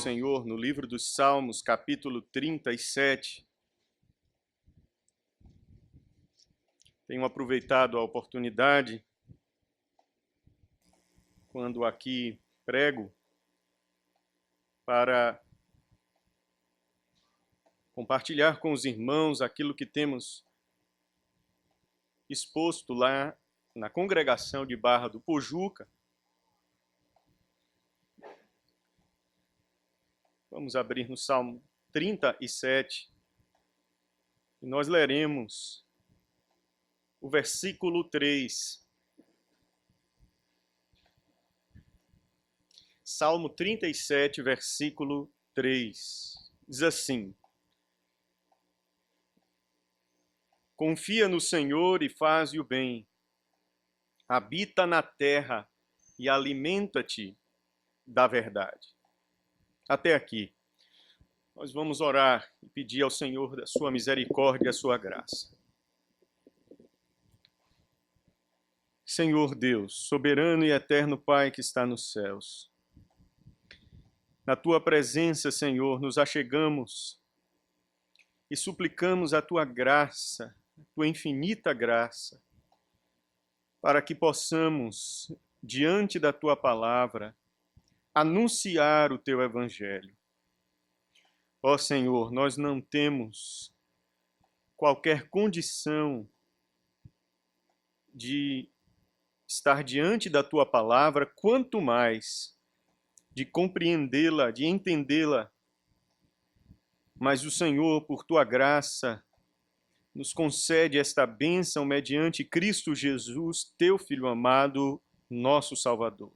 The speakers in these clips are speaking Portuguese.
Senhor no livro dos Salmos, capítulo 37. Tenho aproveitado a oportunidade, quando aqui prego, para compartilhar com os irmãos aquilo que temos exposto lá na congregação de Barra do Pojuca. Vamos abrir no Salmo 37 e nós leremos o versículo 3. Salmo 37, versículo 3. Diz assim: Confia no Senhor e faze o bem. Habita na terra e alimenta-te da verdade. Até aqui. Nós vamos orar e pedir ao Senhor da sua misericórdia e a sua graça. Senhor Deus, soberano e eterno Pai que está nos céus, na tua presença, Senhor, nos achegamos e suplicamos a tua graça, a tua infinita graça, para que possamos, diante da tua palavra, anunciar o teu evangelho. Ó Senhor, nós não temos qualquer condição de estar diante da tua palavra, quanto mais de compreendê-la, de entendê-la. Mas o Senhor, por tua graça, nos concede esta bênção mediante Cristo Jesus, teu Filho amado, nosso Salvador.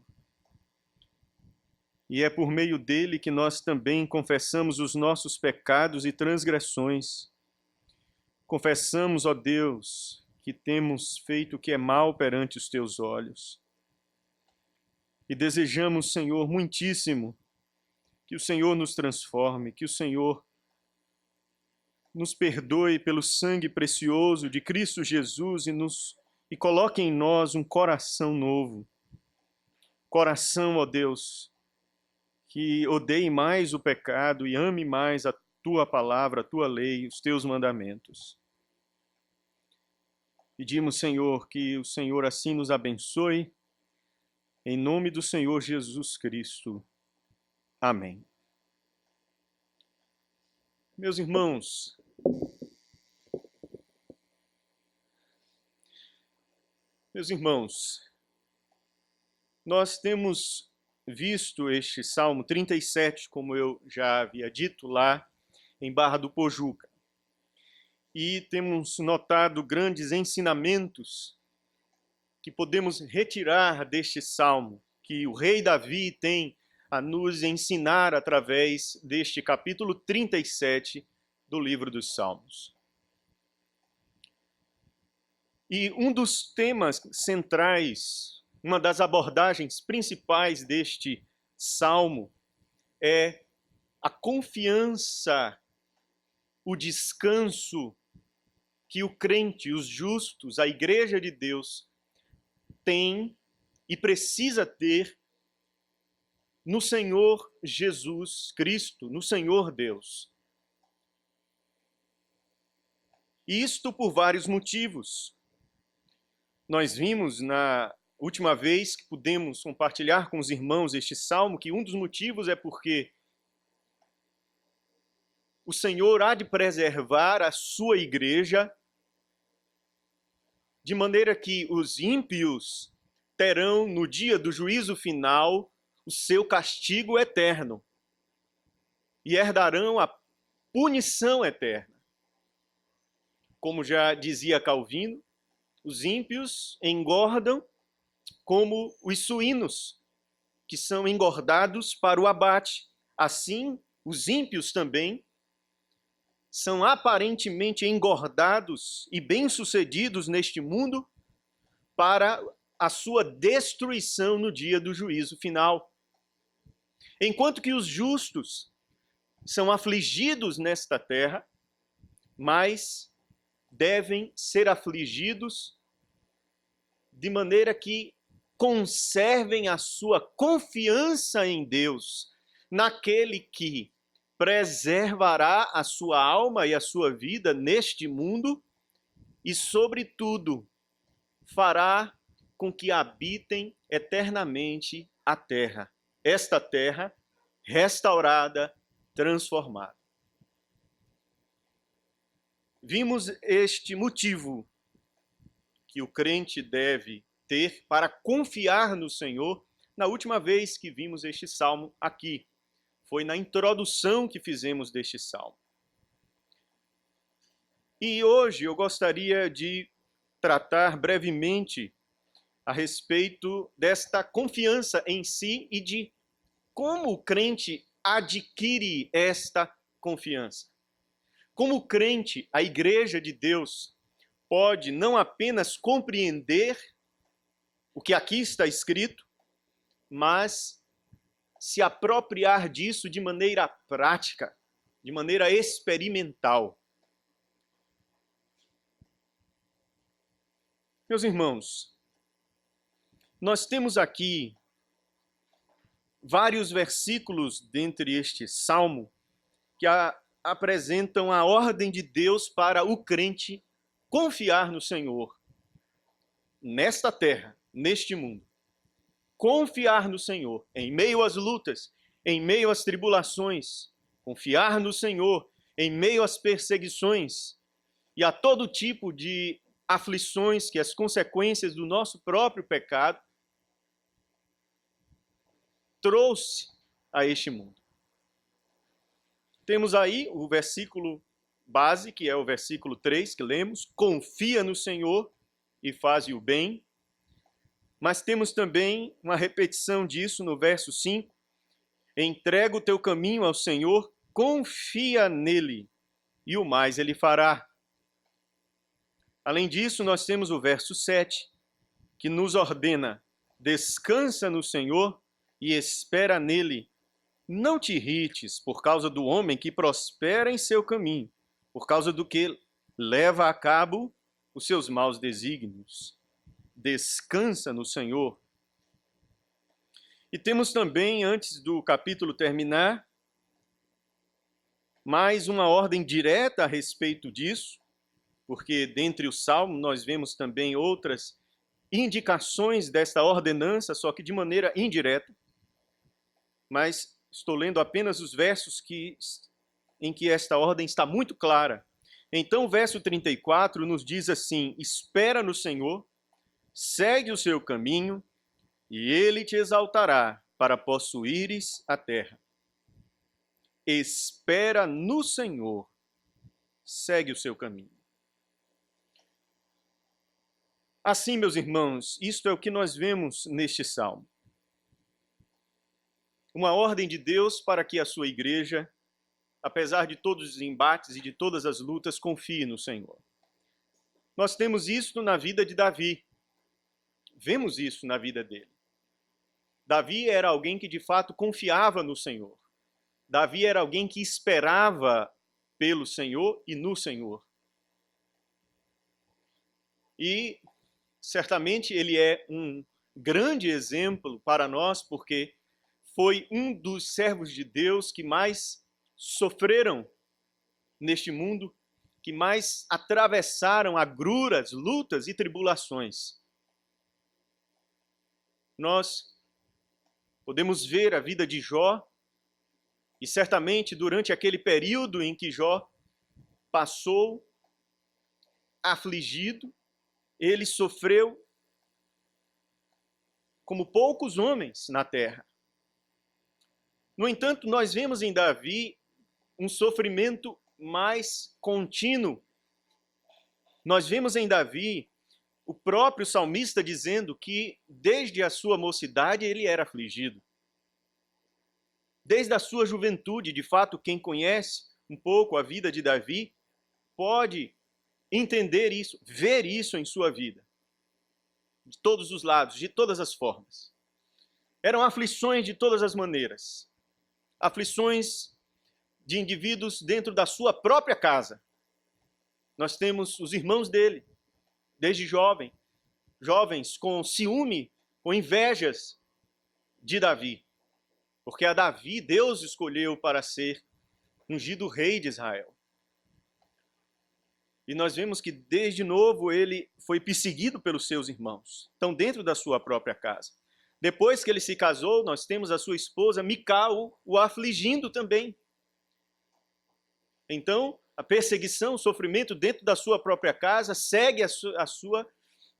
E é por meio dele que nós também confessamos os nossos pecados e transgressões. Confessamos, ó Deus, que temos feito o que é mal perante os teus olhos. E desejamos, Senhor, muitíssimo, que o Senhor nos transforme, que o Senhor nos perdoe pelo sangue precioso de Cristo Jesus e coloque em nós um coração novo. Coração, ó Deus, que odeie mais o pecado e ame mais a tua palavra, a tua lei, os teus mandamentos. Pedimos, Senhor, que o Senhor assim nos abençoe, em nome do Senhor Jesus Cristo. Amém. Meus irmãos, nós temos visto este Salmo 37, como eu já havia dito lá em Barra do Pojuca, e temos notado grandes ensinamentos que podemos retirar deste Salmo, que o rei Davi tem a nos ensinar através deste capítulo 37 do livro dos Salmos. E um dos temas centrais, uma das abordagens principais deste salmo é a confiança, o descanso que o crente, os justos, a igreja de Deus tem e precisa ter no Senhor Jesus Cristo, no Senhor Deus. E isto por vários motivos. Nós vimos na última vez que pudemos compartilhar com os irmãos este salmo, que um dos motivos é porque o Senhor há de preservar a sua igreja, de maneira que os ímpios terão no dia do juízo final o seu castigo eterno e herdarão a punição eterna. Como já dizia Calvino, os ímpios engordam como os suínos, que são engordados para o abate. Assim, os ímpios também são aparentemente engordados e bem-sucedidos neste mundo para a sua destruição no dia do juízo final. Enquanto que os justos são afligidos nesta terra, mas devem ser afligidos de maneira que conservem a sua confiança em Deus, naquele que preservará a sua alma e a sua vida neste mundo e, sobretudo, fará com que habitem eternamente a terra. Esta terra restaurada, transformada. Vimos este motivo que o crente deve ter para confiar no Senhor na última vez que vimos este salmo aqui. Foi na introdução que fizemos deste salmo. E hoje eu gostaria de tratar brevemente a respeito desta confiança em si e de como o crente adquire esta confiança. Como o crente, a Igreja de Deus, pode não apenas compreender o que aqui está escrito, mas se apropriar disso de maneira prática, de maneira experimental. Meus irmãos, nós temos aqui vários versículos dentre este salmo que apresentam a ordem de Deus para o crente confiar no Senhor nesta terra, neste mundo. Confiar no Senhor em meio às lutas, em meio às tribulações. Confiar no Senhor em meio às perseguições e a todo tipo de aflições que as consequências do nosso próprio pecado trouxe a este mundo. Temos aí o versículo base, que é o versículo 3 que lemos, confia no Senhor e faze o bem. Mas temos também uma repetição disso no verso 5, entrega o teu caminho ao Senhor, confia nele e o mais ele fará. Além disso, nós temos o verso 7, que nos ordena, descansa no Senhor e espera nele. Não te irrites por causa do homem que prospera em seu caminho, por causa do que leva a cabo os seus maus desígnios. Descansa no Senhor. E temos também, antes do capítulo terminar, mais uma ordem direta a respeito disso, porque dentre os salmos nós vemos também outras indicações desta ordenança, só que de maneira indireta. Mas estou lendo apenas os versos em que esta ordem está muito clara. Então o verso 34 nos diz assim, espera no Senhor, segue o seu caminho, e ele te exaltará para possuíres a terra. Espera no Senhor, segue o seu caminho. Assim, meus irmãos, isto é o que nós vemos neste salmo. Uma ordem de Deus para que a sua igreja, apesar de todos os embates e de todas as lutas, confie no Senhor. Nós temos isso na vida de Davi. Vemos isso na vida dele. Davi era alguém que de fato confiava no Senhor. Davi era alguém que esperava pelo Senhor e no Senhor. E certamente ele é um grande exemplo para nós, porque foi um dos servos de Deus que mais sofreram neste mundo, que mais atravessaram agruras, lutas e tribulações. Nós podemos ver a vida de Jó, e certamente durante aquele período em que Jó passou afligido, ele sofreu como poucos homens na terra. No entanto, nós vemos em Davi um sofrimento mais contínuo. Nós vemos em Davi o próprio salmista dizendo que desde a sua mocidade ele era afligido. Desde a sua juventude, de fato, quem conhece um pouco a vida de Davi pode entender isso, ver isso em sua vida. De todos os lados, de todas as formas. Eram aflições de todas as maneiras. Aflições de indivíduos dentro da sua própria casa. Nós temos os irmãos dele, desde jovens com ciúme, com invejas de Davi, Porque a Davi, Deus escolheu para ser ungido rei de Israel. E nós vemos que desde novo ele foi perseguido pelos seus irmãos, estão dentro da sua própria casa. Depois que ele se casou, nós temos a sua esposa Mical o afligindo também. Então, a perseguição, o sofrimento dentro da sua própria casa segue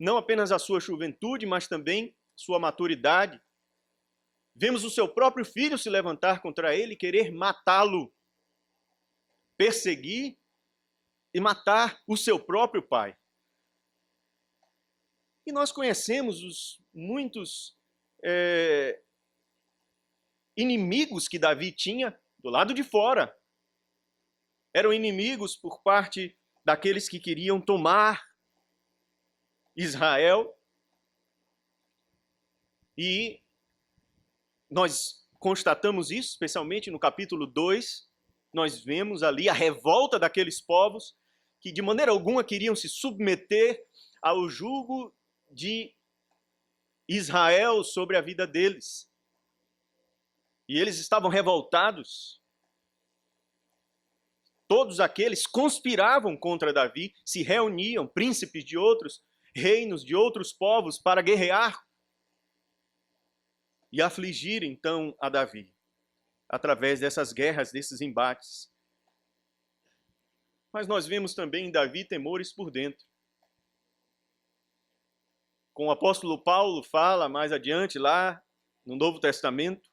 não apenas a sua juventude, mas também sua maturidade. Vemos o seu próprio filho se levantar contra ele, querer matá-lo, perseguir e matar o seu próprio pai. E nós conhecemos os muitos inimigos que Davi tinha do lado de fora. Eram inimigos por parte daqueles que queriam tomar Israel. E nós constatamos isso, especialmente no capítulo 2. Nós vemos ali a revolta daqueles povos que de maneira alguma queriam se submeter ao jugo de Israel sobre a vida deles. E eles estavam revoltados. Todos aqueles conspiravam contra Davi, se reuniam, príncipes de outros reinos, de outros povos, para guerrear e afligir então a Davi, através dessas guerras, desses embates. Mas nós vemos também em Davi temores por dentro. Como o apóstolo Paulo fala mais adiante lá no Novo Testamento,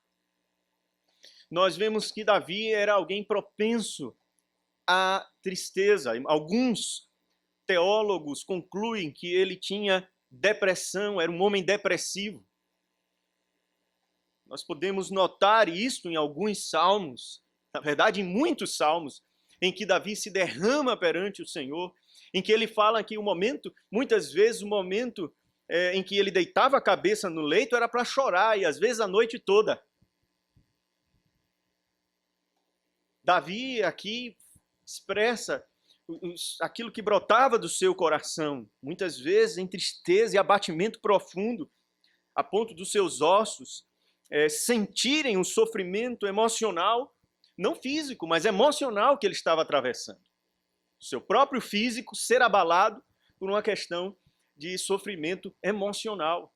nós vemos que Davi era alguém propenso à tristeza. Alguns teólogos concluem que ele tinha depressão, era um homem depressivo. Nós podemos notar isso em alguns salmos, na verdade em muitos salmos, em que Davi se derrama perante o Senhor, em que ele fala que muitas vezes o momento em que ele deitava a cabeça no leito era para chorar, e às vezes a noite toda. Davi aqui expressa aquilo que brotava do seu coração, muitas vezes em tristeza e abatimento profundo, a ponto dos seus ossos sentirem um sofrimento emocional, não físico, mas emocional que ele estava atravessando. O seu próprio físico ser abalado por uma questão de sofrimento emocional.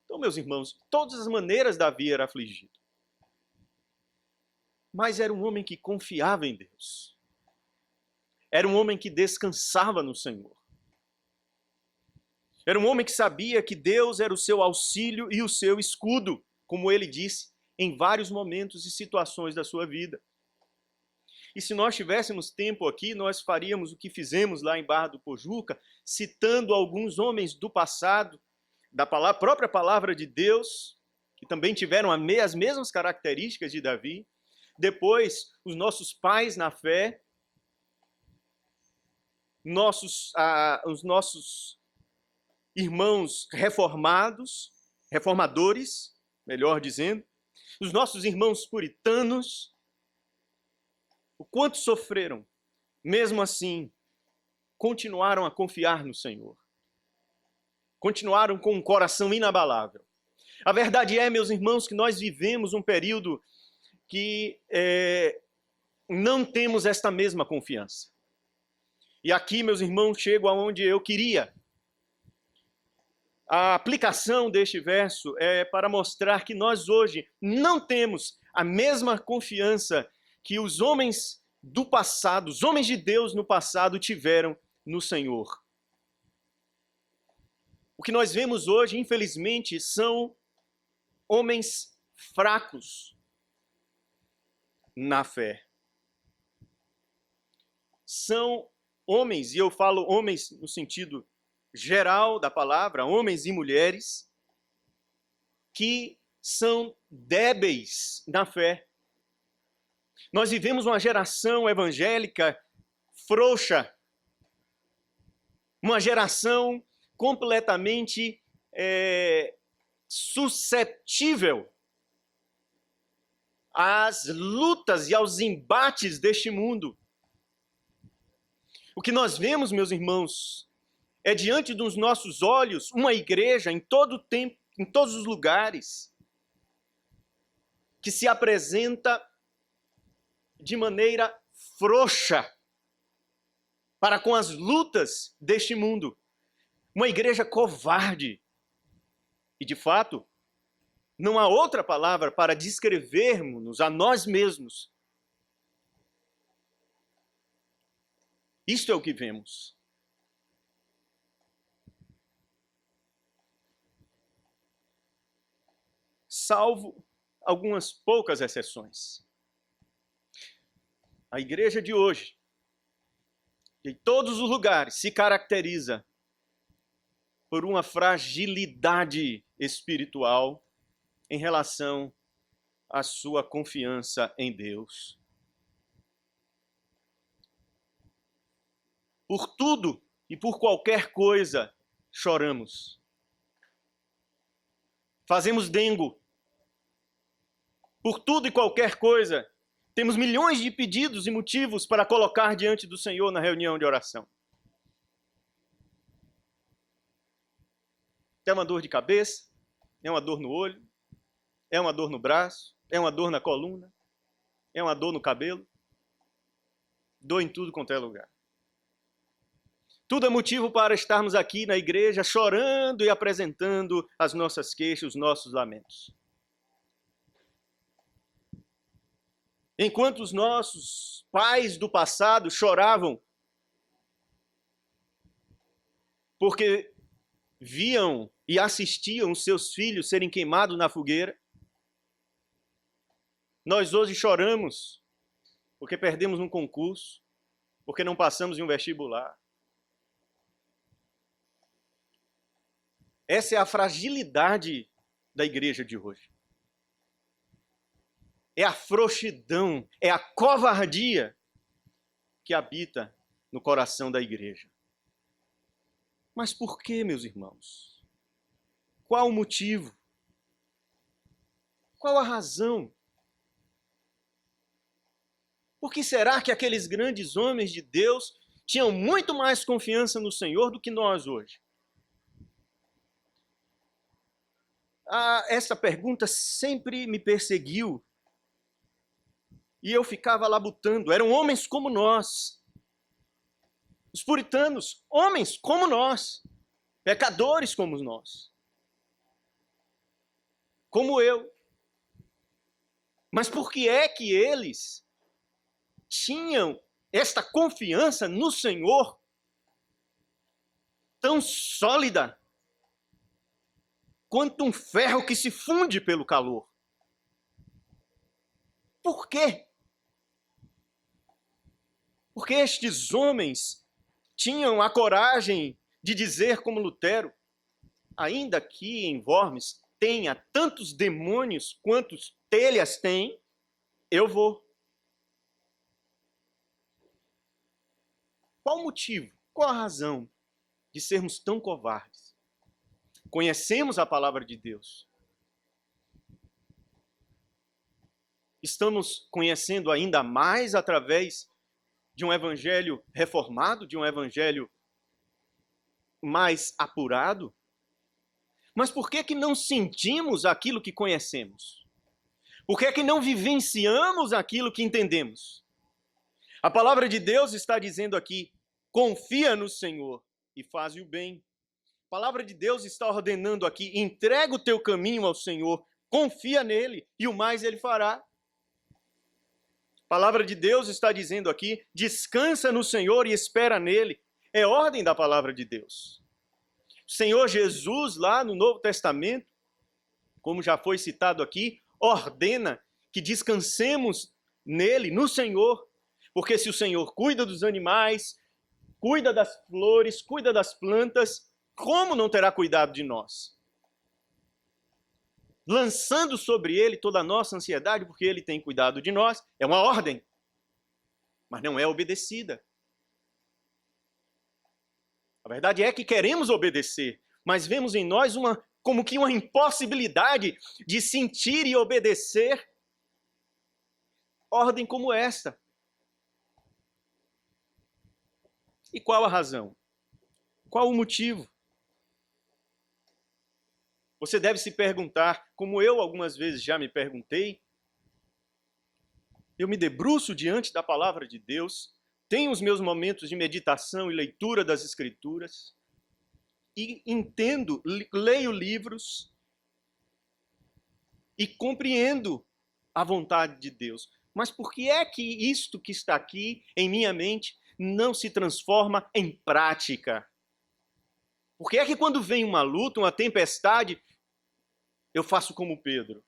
Então, meus irmãos, de todas as maneiras Davi era afligido. Mas era um homem que confiava em Deus. Era um homem que descansava no Senhor. Era um homem que sabia que Deus era o seu auxílio e o seu escudo, como ele disse em vários momentos e situações da sua vida. E se nós tivéssemos tempo aqui, nós faríamos o que fizemos lá em Barra do Pojuca, citando alguns homens do passado, da própria palavra de Deus, que também tiveram as mesmas características de Davi. Depois, os nossos pais na fé, os nossos irmãos reformadores, melhor dizendo, os nossos irmãos puritanos, o quanto sofreram, mesmo assim, continuaram a confiar no Senhor. Continuaram com um coração inabalável. A verdade é, meus irmãos, que nós vivemos um período que não temos esta mesma confiança. E aqui, meus irmãos, chego aonde eu queria. A aplicação deste verso é para mostrar que nós hoje não temos a mesma confiança que os homens do passado, os homens de Deus no passado tiveram no Senhor. O que nós vemos hoje, infelizmente, são homens fracos na fé. São homens, e eu falo homens no sentido geral da palavra, homens e mulheres, que são débeis na fé. Nós vivemos uma geração evangélica frouxa, uma geração completamente suscetível às lutas e aos embates deste mundo. O que nós vemos, meus irmãos, é diante dos nossos olhos uma igreja em todo o tempo, em todos os lugares, que se apresenta de maneira frouxa para com as lutas deste mundo. Uma igreja covarde. E, de fato, não há outra palavra para descrevermos a nós mesmos. Isto é o que vemos. Salvo algumas poucas exceções. A igreja de hoje, em todos os lugares, se caracteriza por uma fragilidade espiritual em relação à sua confiança em Deus. Por tudo e por qualquer coisa choramos. Fazemos dengo. Por tudo e qualquer coisa, temos milhões de pedidos e motivos para colocar diante do Senhor na reunião de oração. É uma dor de cabeça, é uma dor no olho, é uma dor no braço, é uma dor na coluna, é uma dor no cabelo, dor em tudo quanto é lugar. Tudo é motivo para estarmos aqui na igreja chorando e apresentando as nossas queixas, os nossos lamentos. Enquanto os nossos pais do passado choravam porque viam e assistiam seus filhos serem queimados na fogueira, nós hoje choramos porque perdemos um concurso, porque não passamos em um vestibular. Essa é a fragilidade da igreja de hoje. É a frouxidão, é a covardia que habita no coração da igreja. Mas por que, meus irmãos? Qual o motivo? Qual a razão? Por que será que aqueles grandes homens de Deus tinham muito mais confiança no Senhor do que nós hoje? Essa pergunta sempre me perseguiu. E eu ficava labutando. Eram homens como nós. Os puritanos, homens como nós. Pecadores como nós. Como eu. Mas por que é que eles tinham esta confiança no Senhor tão sólida quanto um ferro que se funde pelo calor? Por quê? Porque estes homens tinham a coragem de dizer como Lutero, ainda que em Worms tenha tantos demônios quantos telhas tem, eu vou. Qual o motivo? Qual a razão de sermos tão covardes? Conhecemos a palavra de Deus. Estamos conhecendo ainda mais através de um evangelho reformado, de um evangelho mais apurado? Mas por que não sentimos aquilo que conhecemos? Por que não vivenciamos aquilo que entendemos? A palavra de Deus está dizendo aqui, confia no Senhor e faze o bem. A palavra de Deus está ordenando aqui, entrega o teu caminho ao Senhor, confia nele e o mais ele fará. A palavra de Deus está dizendo aqui, descansa no Senhor e espera nele. É ordem da palavra de Deus. O Senhor Jesus, lá no Novo Testamento, como já foi citado aqui, ordena que descansemos nele, no Senhor. Porque se o Senhor cuida dos animais, cuida das flores, cuida das plantas, como não terá cuidado de nós? Lançando sobre ele toda a nossa ansiedade, porque ele tem cuidado de nós, é uma ordem, mas não é obedecida. A verdade é que queremos obedecer, mas vemos em nós como que uma impossibilidade de sentir e obedecer ordem como esta. E qual a razão? Qual o motivo? Você deve se perguntar, como eu algumas vezes já me perguntei, eu me debruço diante da palavra de Deus, tenho os meus momentos de meditação e leitura das Escrituras, e entendo, leio livros e compreendo a vontade de Deus. Mas por que é que isto que está aqui em minha mente não se transforma em prática? Por que é que quando vem uma luta, uma tempestade, eu faço como Pedro?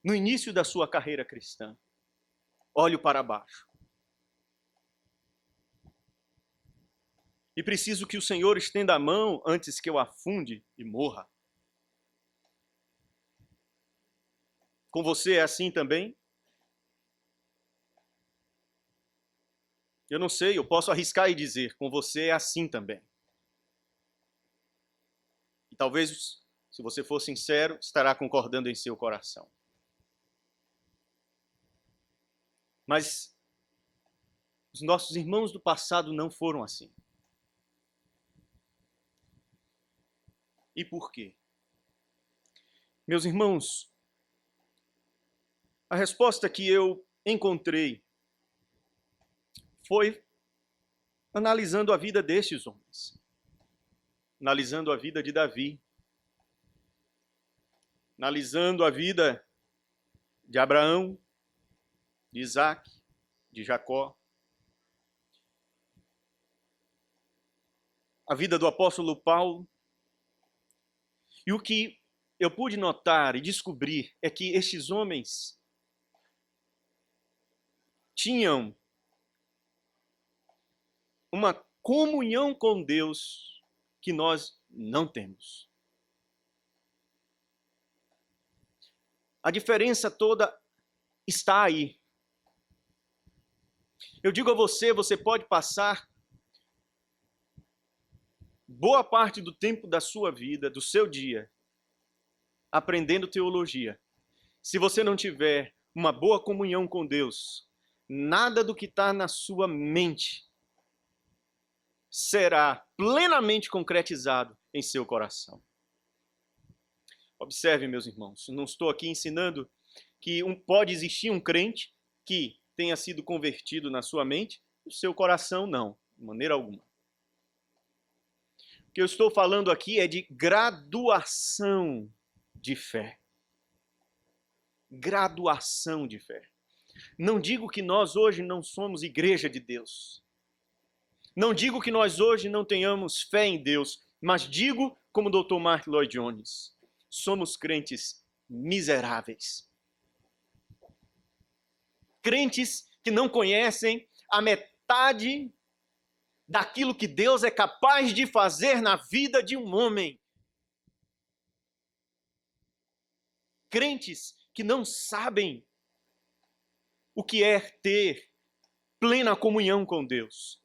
No início da sua carreira cristã, olho para baixo. E preciso que o Senhor estenda a mão antes que eu afunde e morra. Com você é assim também? Eu não sei, eu posso arriscar e dizer, com você é assim também. E talvez, se você for sincero, estará concordando em seu coração. Mas os nossos irmãos do passado não foram assim. E por quê? Meus irmãos, a resposta que eu encontrei foi analisando a vida destes homens. Analisando a vida de Davi. Analisando a vida de Abraão, de Isaac, de Jacó. A vida do apóstolo Paulo. E o que eu pude notar e descobrir é que estes homens tinham uma comunhão com Deus que nós não temos. A diferença toda está aí. Eu digo a você, você pode passar boa parte do tempo da sua vida, do seu dia, aprendendo teologia. Se você não tiver uma boa comunhão com Deus, nada do que está na sua mente será plenamente concretizado em seu coração. Observe, meus irmãos, não estou aqui ensinando que pode existir um crente que tenha sido convertido na sua mente, no seu coração não, de maneira alguma. O que eu estou falando aqui é de graduação de fé. Graduação de fé. Não digo que nós hoje não somos igreja de Deus. Não digo que nós hoje não tenhamos fé em Deus, mas digo, como o Dr. Mark Lloyd Jones, somos crentes miseráveis. Crentes que não conhecem a metade daquilo que Deus é capaz de fazer na vida de um homem. Crentes que não sabem o que é ter plena comunhão com Deus.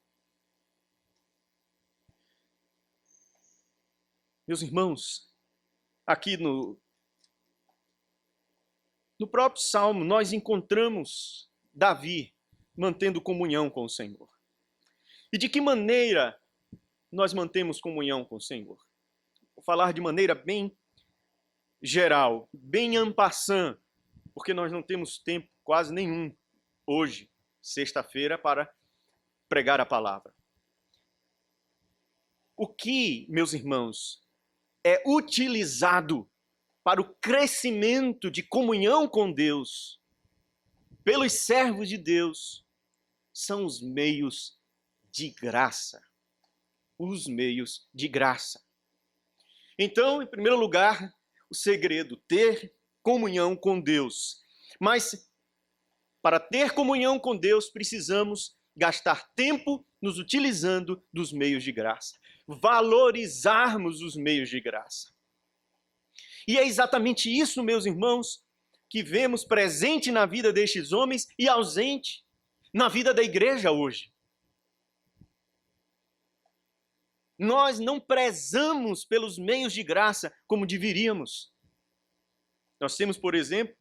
Meus irmãos, aqui no próprio Salmo, nós encontramos Davi mantendo comunhão com o Senhor. E de que maneira nós mantemos comunhão com o Senhor? Vou falar de maneira bem geral, bem en passant, porque nós não temos tempo quase nenhum hoje, sexta-feira, para pregar a palavra. O que, meus irmãos, é utilizado para o crescimento de comunhão com Deus pelos servos de Deus são os meios de graça. Os meios de graça. Então, em primeiro lugar, o segredo, ter comunhão com Deus. Mas, para ter comunhão com Deus, precisamos gastar tempo nos utilizando dos meios de graça. Valorizarmos os meios de graça. E é exatamente isso, meus irmãos, que vemos presente na vida destes homens e ausente na vida da igreja hoje. Nós não prezamos pelos meios de graça como deveríamos. Nós temos, por exemplo,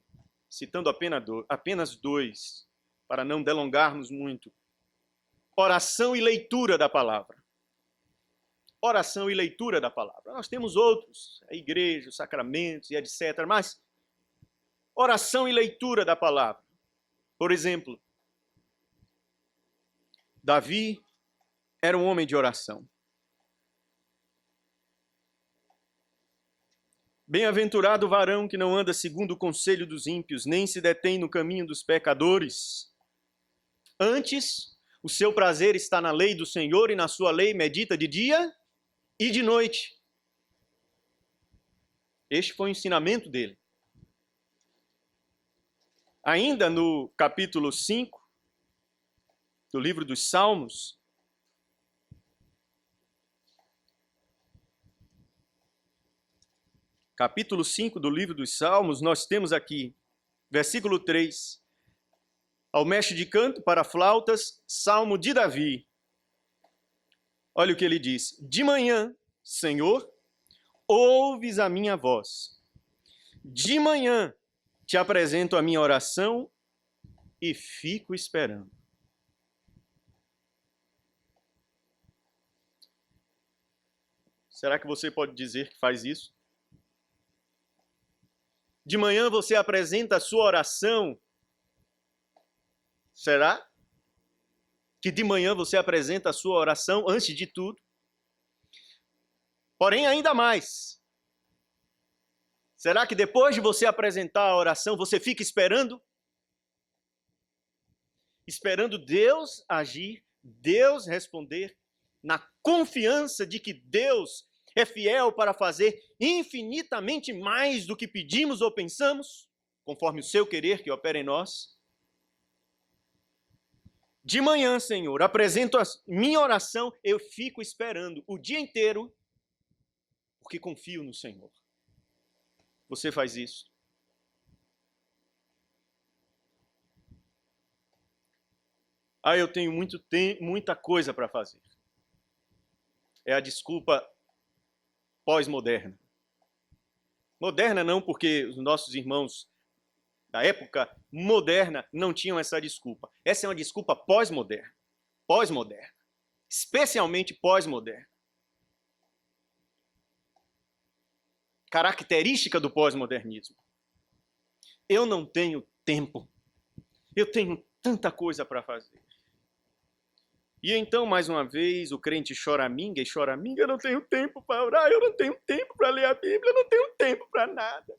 citando apenas dois, para não delongarmos muito, oração e leitura da palavra. Oração e leitura da palavra. Nós temos outros, a igreja, os sacramentos e etc. Mas oração e leitura da palavra. Por exemplo, Davi era um homem de oração. Bem-aventurado o varão que não anda segundo o conselho dos ímpios, nem se detém no caminho dos pecadores. Antes, o seu prazer está na lei do Senhor e na sua lei medita de dia e de noite. Este foi o ensinamento dele. Ainda no capítulo 5 do livro dos Salmos, capítulo 5 do livro dos Salmos, nós temos aqui, versículo 3, ao mestre de canto para flautas, Salmo de Davi. Olha o que ele diz: de manhã, Senhor, ouves a minha voz. De manhã te apresento a minha oração e fico esperando. Será que você pode dizer que faz isso? De manhã você apresenta a sua oração. Será que de manhã você apresenta a sua oração antes de tudo? Porém, ainda mais. Será que depois de você apresentar a oração, você fica esperando? Esperando Deus agir, Deus responder, na confiança de que Deus é fiel para fazer infinitamente mais do que pedimos ou pensamos, conforme o seu querer que opera em nós? De manhã, Senhor, apresento a minha oração, eu fico esperando o dia inteiro, porque confio no Senhor. Você faz isso? Eu tenho muita coisa para fazer. É a desculpa pós-moderna. Moderna não, porque os nossos irmãos da época moderna não tinham essa desculpa. Essa é uma desculpa pós-moderna. Pós-moderna. Especialmente pós-moderna. Característica do pós-modernismo. Eu não tenho tempo. Eu tenho tanta coisa para fazer. E então, mais uma vez, o crente choraminga, eu não tenho tempo para orar, eu não tenho tempo para ler a Bíblia, eu não tenho tempo para nada.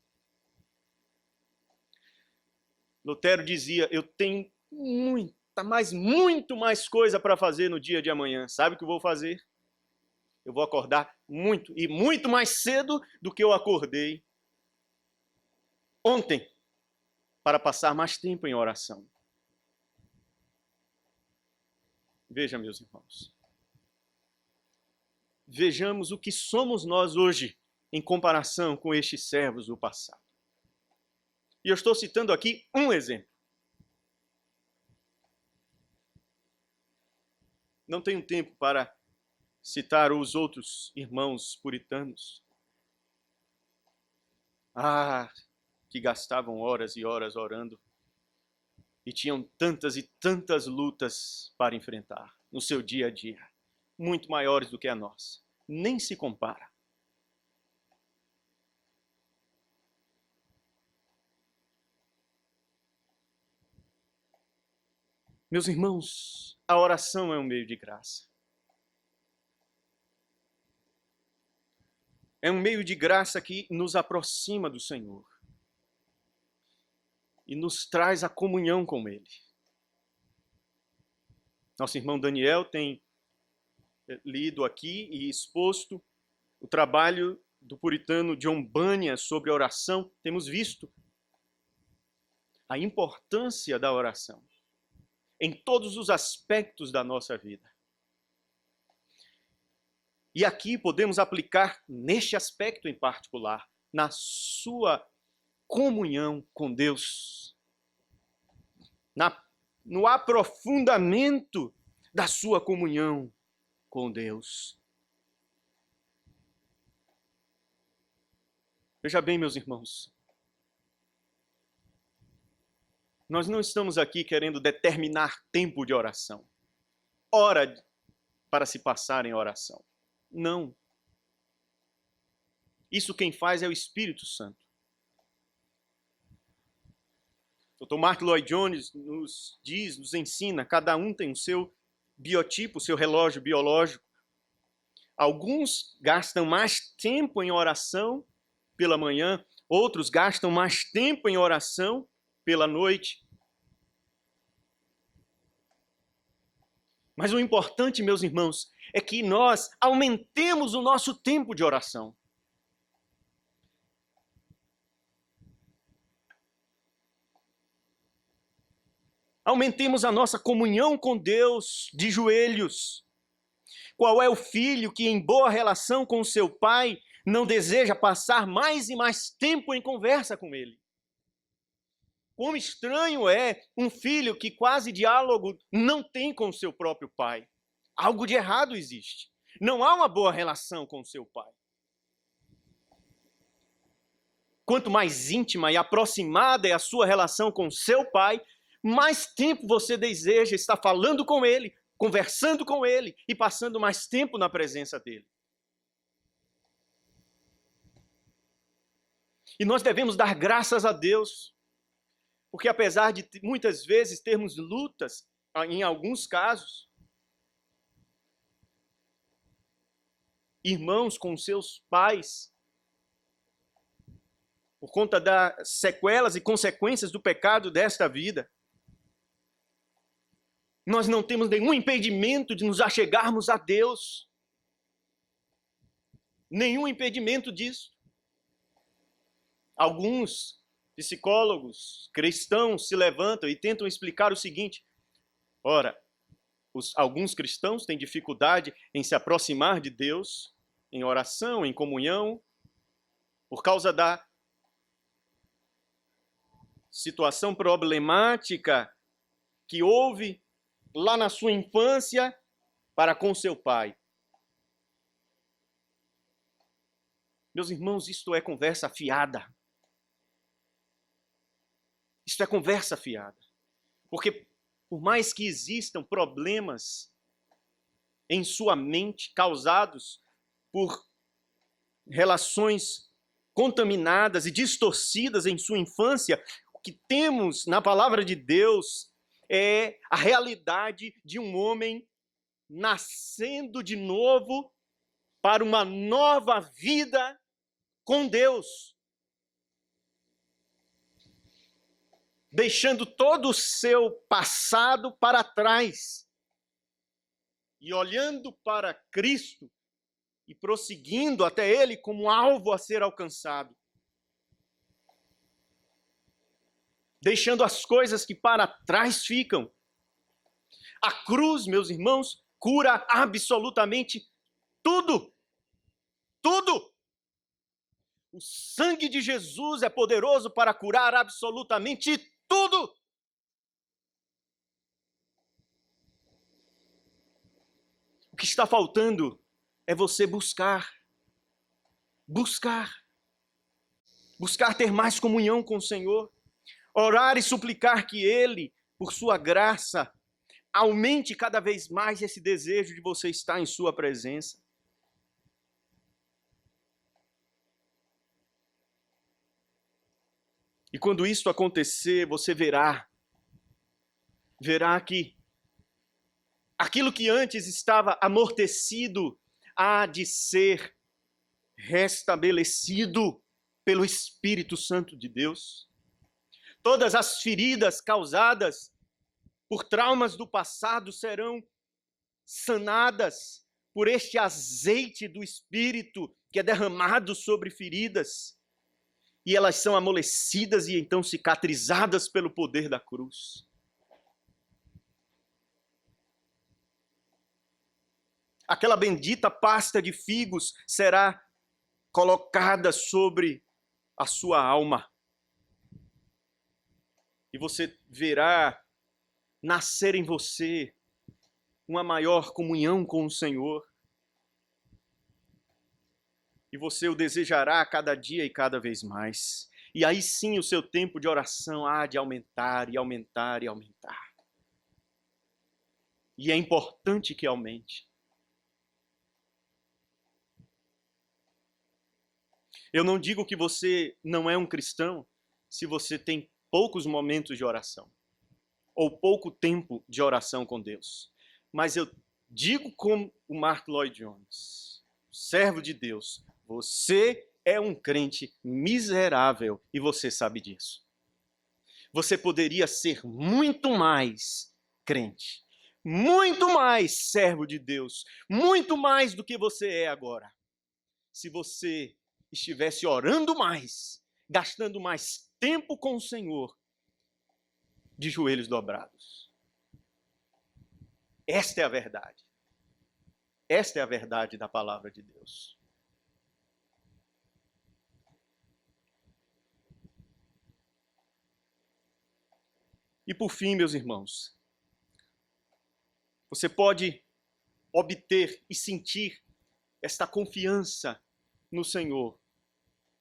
Lutero dizia, eu tenho muito mais coisa para fazer no dia de amanhã. Sabe o que eu vou fazer? Eu vou acordar muito mais cedo do que eu acordei ontem, para passar mais tempo em oração. Veja, meus irmãos. Vejamos o que somos nós hoje em comparação com estes servos do passado. E eu estou citando aqui um exemplo. Não tenho tempo para citar os outros irmãos puritanos. Que gastavam horas e horas orando e tinham tantas e tantas lutas para enfrentar no seu dia a dia, muito maiores do que a nossa. Nem se compara. Meus irmãos, a oração é um meio de graça. É um meio de graça que nos aproxima do Senhor e nos traz a comunhão com Ele. Nosso irmão Daniel tem lido aqui e exposto o trabalho do puritano John Bunyan sobre a oração. Temos visto a importância da oração em todos os aspectos da nossa vida. E aqui podemos aplicar neste aspecto em particular, na sua comunhão com Deus, no aprofundamento da sua comunhão com Deus. Veja bem, meus irmãos, nós não estamos aqui querendo determinar tempo de oração, hora para se passar em oração. Não. Isso quem faz é o Espírito Santo. Dr. Martin Lloyd Jones nos diz, nos ensina, cada um tem o seu biotipo, o seu relógio biológico. Alguns gastam mais tempo em oração pela manhã, outros gastam mais tempo em oração pela noite. Mas o importante, meus irmãos, é que nós aumentemos o nosso tempo de oração. Aumentemos a nossa comunhão com Deus de joelhos. Qual é o filho que, em boa relação com seu pai, não deseja passar mais e mais tempo em conversa com ele? Quão estranho é um filho que quase diálogo não tem com seu próprio pai. Algo de errado existe. Não há uma boa relação com seu pai. Quanto mais íntima e aproximada é a sua relação com seu pai, mais tempo você deseja estar falando com ele, conversando com ele e passando mais tempo na presença dele. E nós devemos dar graças a Deus, porque apesar de muitas vezes termos lutas, em alguns casos, irmãos com seus pais, por conta das sequelas e consequências do pecado desta vida, nós não temos nenhum impedimento de nos achegarmos a Deus. Nenhum impedimento disso. Alguns psicólogos cristãos se levantam e tentam explicar o seguinte: ora, alguns cristãos têm dificuldade em se aproximar de Deus, em oração, em comunhão, por causa da situação problemática que houve lá na sua infância para com seu pai. Meus irmãos, isto é conversa fiada. Isto é conversa fiada. Porque por mais que existam problemas em sua mente causados por relações contaminadas e distorcidas em sua infância, o que temos na palavra de Deus é a realidade de um homem nascendo de novo para uma nova vida com Deus. Deixando todo o seu passado para trás e olhando para Cristo e prosseguindo até Ele como alvo a ser alcançado. Deixando as coisas que para trás ficam. A cruz, meus irmãos, cura absolutamente tudo. Tudo. O sangue de Jesus é poderoso para curar absolutamente tudo. O que está faltando é você buscar. Buscar. Buscar ter mais comunhão com o Senhor. Orar e suplicar que Ele, por sua graça, aumente cada vez mais esse desejo de você estar em sua presença. E quando isso acontecer, você verá que aquilo que antes estava amortecido há de ser restabelecido pelo Espírito Santo de Deus. Todas as feridas causadas por traumas do passado serão sanadas por este azeite do Espírito que é derramado sobre feridas. E elas são amolecidas e então cicatrizadas pelo poder da cruz. Aquela bendita pasta de figos será colocada sobre a sua alma. E você verá nascer em você uma maior comunhão com o Senhor. E você o desejará a cada dia e cada vez mais. E aí sim o seu tempo de oração há de aumentar e aumentar e aumentar. E é importante que aumente. Eu não digo que você não é um cristão se você tem poucos momentos de oração, ou pouco tempo de oração com Deus. Mas eu digo como o Mark Lloyd Jones, servo de Deus, você é um crente miserável e você sabe disso. Você poderia ser muito mais crente, muito mais servo de Deus, muito mais do que você é agora. Se você estivesse orando mais, gastando mais tempo com o Senhor, de joelhos dobrados. Esta é a verdade. Esta é a verdade da palavra de Deus. E por fim, meus irmãos, você pode obter e sentir esta confiança no Senhor,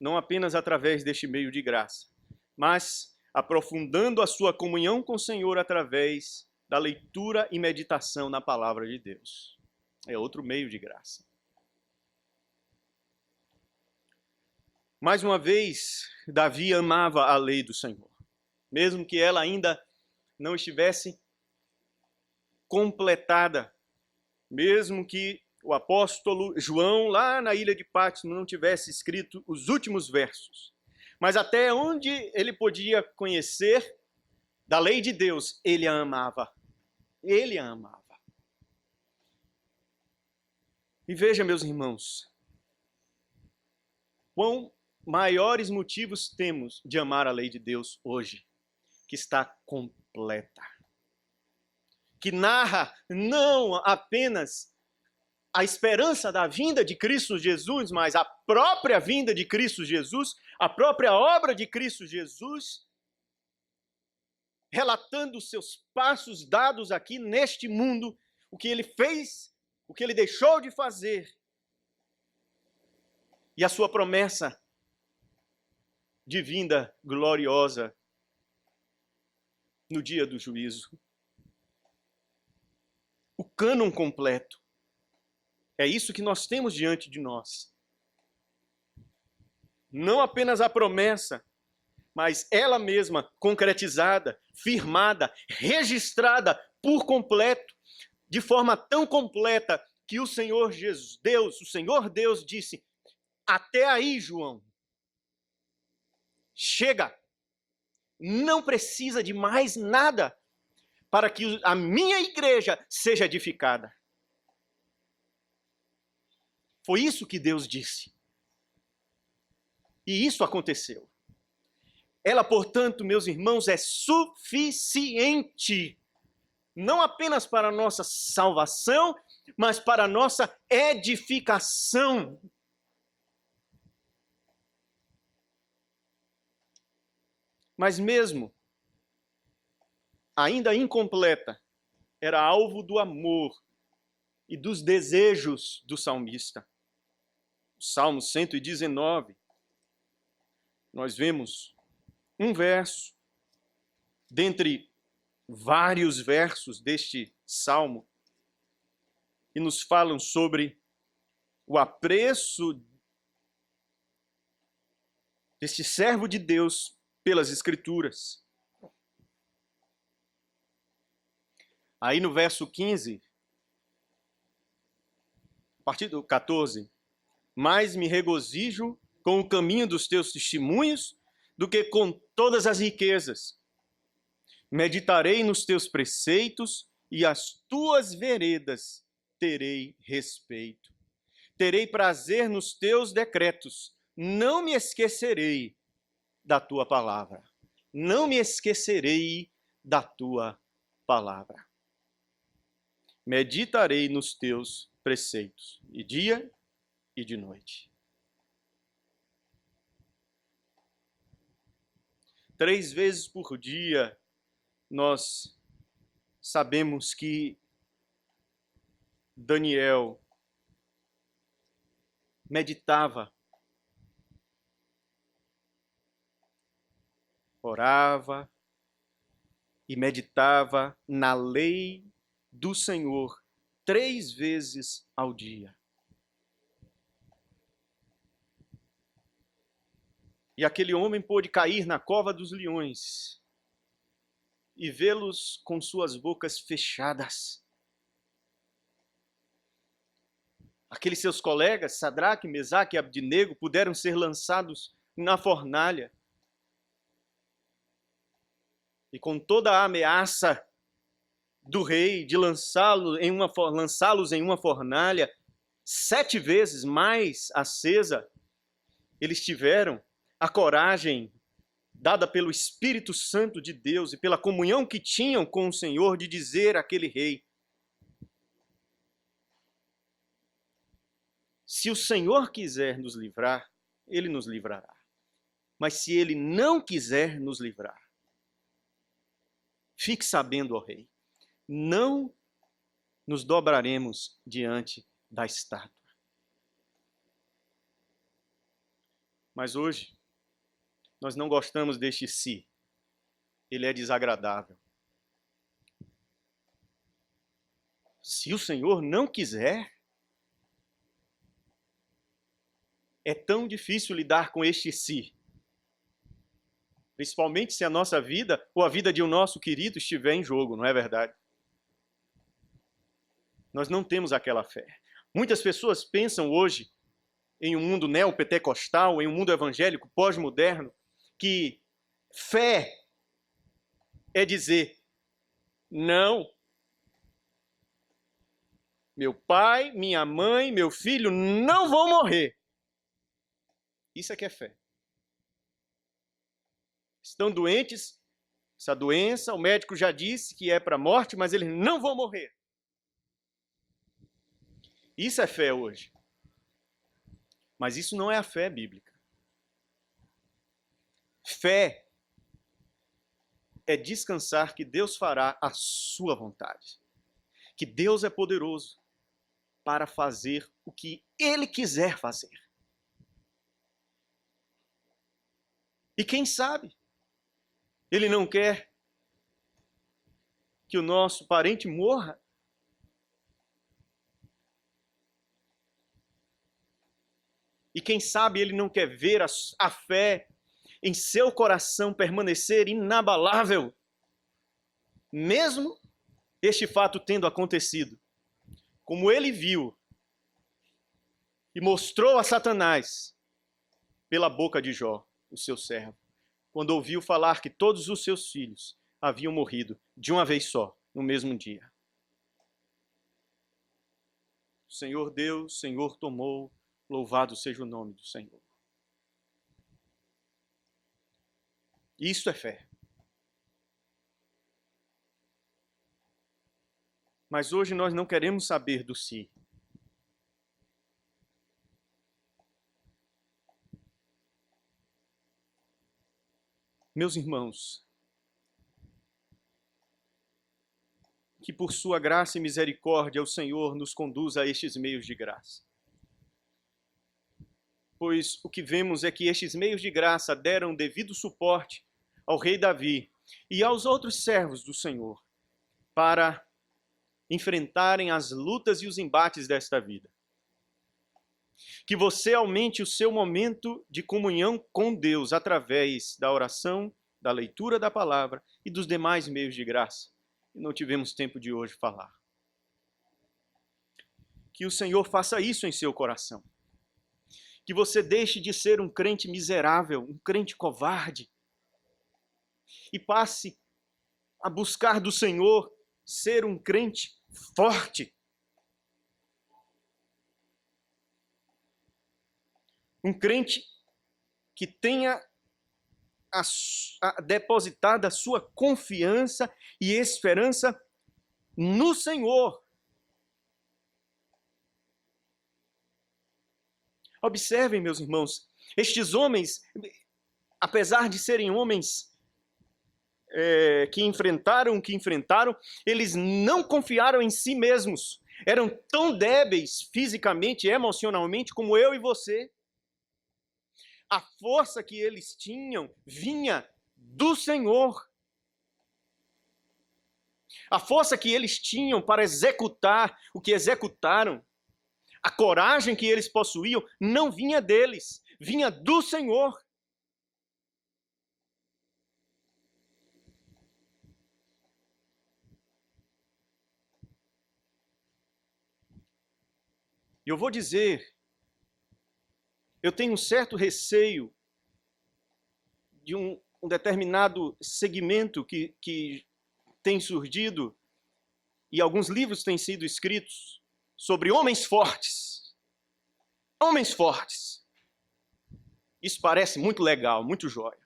não apenas através deste meio de graça, mas aprofundando a sua comunhão com o Senhor através da leitura e meditação na palavra de Deus. É outro meio de graça. Mais uma vez, Davi amava a lei do Senhor, mesmo que ela ainda não estivesse completada, mesmo que o apóstolo João, lá na ilha de Patmos, não tivesse escrito os últimos versos. Mas até onde ele podia conhecer da lei de Deus, ele a amava. Ele a amava. E veja, meus irmãos, quão maiores motivos temos de amar a lei de Deus hoje, que está completa. Que narra não apenas a esperança da vinda de Cristo Jesus, mas a própria vinda de Cristo Jesus, a própria obra de Cristo Jesus, relatando os seus passos dados aqui neste mundo, o que ele fez, o que ele deixou de fazer, e a sua promessa de vinda gloriosa no dia do juízo. O cânon completo. É isso que nós temos diante de nós. Não apenas a promessa, mas ela mesma concretizada, firmada, registrada por completo, de forma tão completa que o Senhor Deus disse: até aí, João. Chega. Não precisa de mais nada para que a minha igreja seja edificada. Foi isso que Deus disse. E isso aconteceu. Ela, portanto, meus irmãos, é suficiente. Não apenas para a nossa salvação, mas para a nossa edificação. Mas mesmo ainda incompleta, era alvo do amor e dos desejos do salmista. O Salmo 119, nós vemos um verso, dentre vários versos deste salmo, que nos falam sobre o apreço deste servo de Deus pelas Escrituras. Aí no verso 15, a partir do 14, mais me regozijo com o caminho dos teus testemunhos do que com todas as riquezas. Meditarei nos teus preceitos e as tuas veredas terei respeito. Terei prazer nos teus decretos. Não me esquecerei da tua palavra. Não me esquecerei da tua palavra. Meditarei nos teus preceitos, de dia e de noite. 3 vezes por dia, nós sabemos que Daniel meditava, orava e meditava na lei do Senhor 3 vezes ao dia. E aquele homem pôde cair na cova dos leões e vê-los com suas bocas fechadas. Aqueles seus colegas, Sadraque, Mesaque e Abdinego, puderam ser lançados na fornalha. E com toda a ameaça do rei de lançá-los em uma fornalha 7 vezes mais acesa, eles tiveram a coragem dada pelo Espírito Santo de Deus e pela comunhão que tinham com o Senhor de dizer àquele rei: se o Senhor quiser nos livrar, Ele nos livrará. Mas se Ele não quiser nos livrar, fique sabendo, ó rei, não nos dobraremos diante da estátua. Mas hoje, nós não gostamos deste si. Ele é desagradável. Se o Senhor não quiser, é tão difícil lidar com este si. Principalmente se a nossa vida ou a vida de um nosso querido estiver em jogo, não é verdade? Nós não temos aquela fé. Muitas pessoas pensam hoje, em um mundo neopentecostal, em um mundo evangélico pós-moderno, que fé é dizer: não, meu pai, minha mãe, meu filho não vão morrer. Isso é que é fé. Estão doentes, essa doença, o médico já disse que é para a morte, mas eles não vão morrer. Isso é fé hoje. Mas isso não é a fé bíblica. Fé é descansar que Deus fará a sua vontade. Que Deus é poderoso para fazer o que Ele quiser fazer. E quem sabe, Ele não quer que o nosso parente morra. E quem sabe Ele não quer ver a fé em seu coração permanecer inabalável, mesmo este fato tendo acontecido. Como Ele viu e mostrou a Satanás pela boca de Jó, o seu servo, quando ouviu falar que todos os seus filhos haviam morrido de uma vez só, no mesmo dia. O Senhor deu, o Senhor tomou, louvado seja o nome do Senhor. Isto é fé. Mas hoje nós não queremos saber do si. Meus irmãos, que por sua graça e misericórdia o Senhor nos conduza a estes meios de graça. Pois o que vemos é que estes meios de graça deram devido suporte ao rei Davi e aos outros servos do Senhor para enfrentarem as lutas e os embates desta vida. Que você aumente o seu momento de comunhão com Deus através da oração, da leitura da palavra e dos demais meios de graça. E não tivemos tempo de hoje falar. Que o Senhor faça isso em seu coração. Que você deixe de ser um crente miserável, um crente covarde, e passe a buscar do Senhor ser um crente forte. Um crente que tenha depositada a sua confiança e esperança no Senhor. Observem, meus irmãos, estes homens, apesar de serem homens que enfrentaram o que enfrentaram, eles não confiaram em si mesmos. Eram tão débeis fisicamente e emocionalmente como eu e você. A força que eles tinham vinha do Senhor. A força que eles tinham para executar o que executaram, a coragem que eles possuíam, não vinha deles, vinha do Senhor. E eu vou dizer, eu tenho um certo receio de um determinado segmento que tem surgido, e alguns livros têm sido escritos sobre homens fortes. Homens fortes. Isso parece muito legal, muito jóia.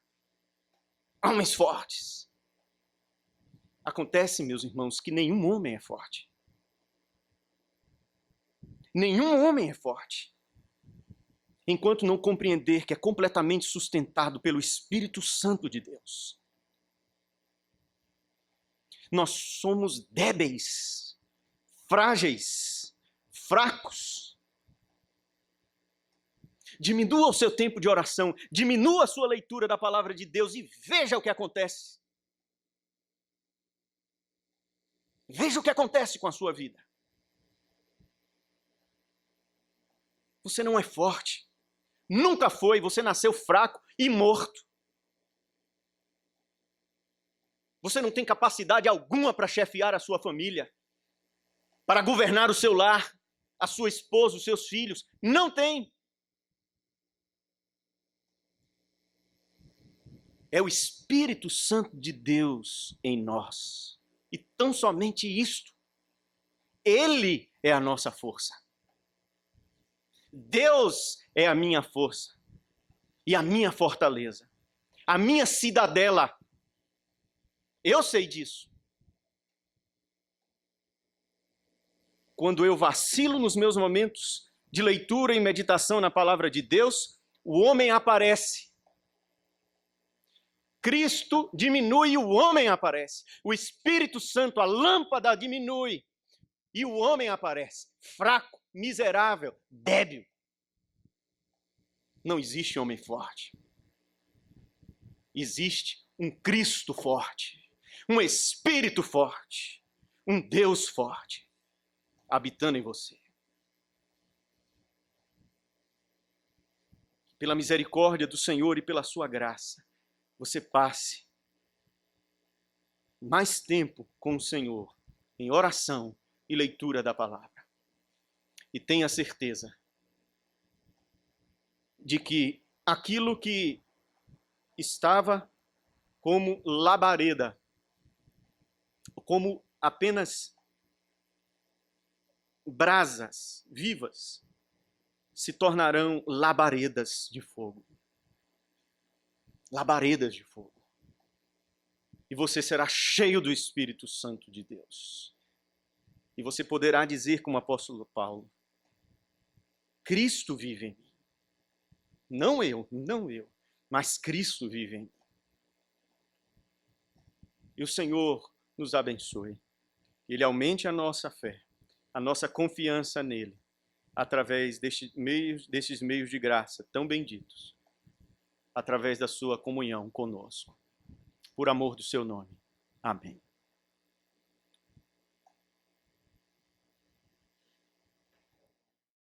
Homens fortes. Acontece, meus irmãos, que nenhum homem é forte. Nenhum homem é forte. Enquanto não compreender que é completamente sustentado pelo Espírito Santo de Deus. Nós somos débeis, frágeis, fracos. Diminua o seu tempo de oração, diminua a sua leitura da palavra de Deus e veja o que acontece. Veja o que acontece com a sua vida. Você não é forte. Nunca foi, você nasceu fraco e morto. Você não tem capacidade alguma para chefiar a sua família, para governar o seu lar, a sua esposa, os seus filhos. Não tem. É o Espírito Santo de Deus em nós. E tão somente isto. Ele é a nossa força. Deus é a minha força e a minha fortaleza, a minha cidadela. Eu sei disso. Quando eu vacilo nos meus momentos de leitura e meditação na palavra de Deus, o homem aparece. Cristo diminui e o homem aparece. O Espírito Santo, a lâmpada diminui e o homem aparece. Fraco, miserável, débil. Não existe homem forte. Existe um Cristo forte, um Espírito forte, um Deus forte, habitando em você. Pela misericórdia do Senhor e pela sua graça, você passe mais tempo com o Senhor, em oração e leitura da palavra. E tenha certeza de que aquilo que estava como labareda, como apenas brasas vivas, se tornarão labaredas de fogo. Labaredas de fogo. E você será cheio do Espírito Santo de Deus. E você poderá dizer como o apóstolo Paulo, Cristo vive em mim. Não eu, mas Cristo vive em mim. E o Senhor nos abençoe. Ele aumente a nossa fé, a nossa confiança nele, através destes meios de graça tão benditos, através da sua comunhão conosco. Por amor do seu nome. Amém.